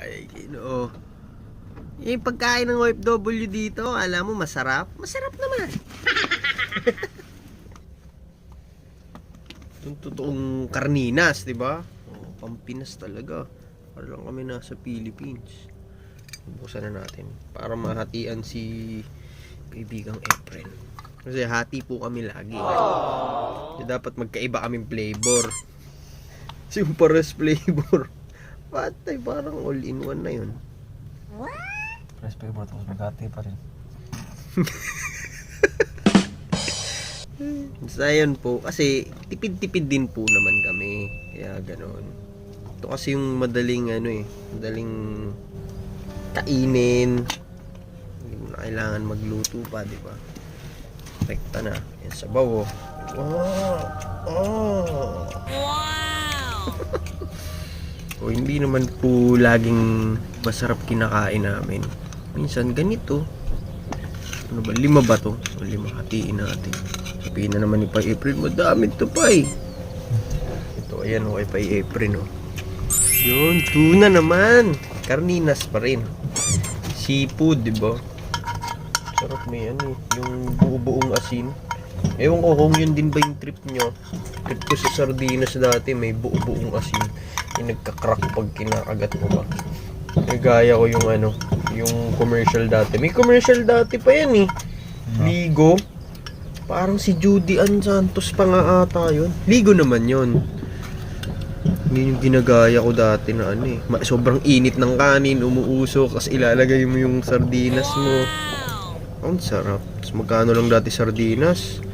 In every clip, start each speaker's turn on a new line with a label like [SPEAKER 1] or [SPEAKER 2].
[SPEAKER 1] Ay, Ginoo. Yung pagkain ng OFW dito, alam mo, masarap? Masarap naman. Yung totoong karninas, di ba? Oh, Pampinas talaga. Para lang kami nasa Philippines. Buksan na natin para mahatian si kaibigang Efren. Kasi hati po kami lagi. So, dapat magkaiba kaming flavor. Kasi yung pares flavor. Patay, parang all-in-one na yun.
[SPEAKER 2] Fresh flavor tapos magkati pa rin.
[SPEAKER 1] So ayun po, kasi tipid-tipid din po naman kami. Kaya ganoon. Ito kasi yung madaling madaling kainin. Hindi mo na kailangan magluto pa, di ba? Rekta na. Yan sabaw, oh. Oh.
[SPEAKER 3] Wow!
[SPEAKER 1] O hindi naman po laging masarap kinakain namin. Minsan ganito. Ano ba? 5 ba to? O 5, hatiin natin. Sabihin na naman ni Pai Efren, madami to, Pai. Ito, ayan o, kay Pai Efren, o. Yun, tuna naman. Karninas pa rin. Seafood, di ba? Sarap, may yung buo-buong asin. Ewan ko kung yun din ba yung trip nyo. Trip ko sa sardinas dati, may buo-buong asin. Yung nagka-crack pag kinakagat mo ba. Gaya ko yung yung commercial dati. May commercial dati pa yan eh. Ligo. Parang si Judy Ann Santos pa nga ata yun. Ligo naman yun. Hindi yung ginagaya ko dati na sobrang init ng kanin, umuusok, kasi ilalagay mo yung sardinas mo. Ang sarap. Tapos magkano lang dati sardinas?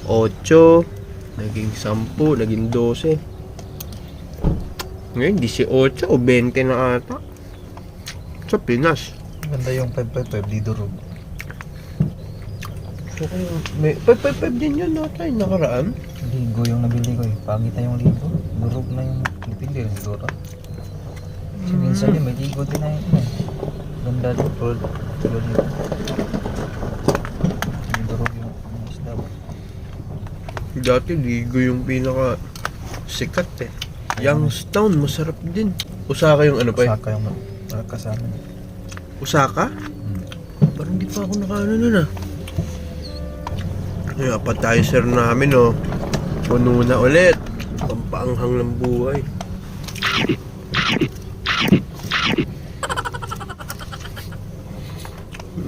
[SPEAKER 1] 8, naging 10, naging 12. Ngayon, 18 o 20 na ata. Sa Pinas.
[SPEAKER 2] Ganda yung 555 di durog.
[SPEAKER 1] So, may 555 din yun ata yung nakaraan.
[SPEAKER 2] Ligo yung nabili ko eh. Pangit na yung ligo. Durog na yung pipili rin siguro. Kasi minsan din may ligo din na yun. Ganda din. Tulad dito. May durog yung isda.
[SPEAKER 1] Dati ligo yung pinaka sikat eh. Youngstown, masarap din. Osaka yung pa eh.
[SPEAKER 2] Osaka yung kasama niya.
[SPEAKER 1] Osaka? Parang di pa ako nakaano nun ah. Ay, appetizer namin oh. Puno na ulit. Pampaanghang ng buhay.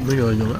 [SPEAKER 1] May nga.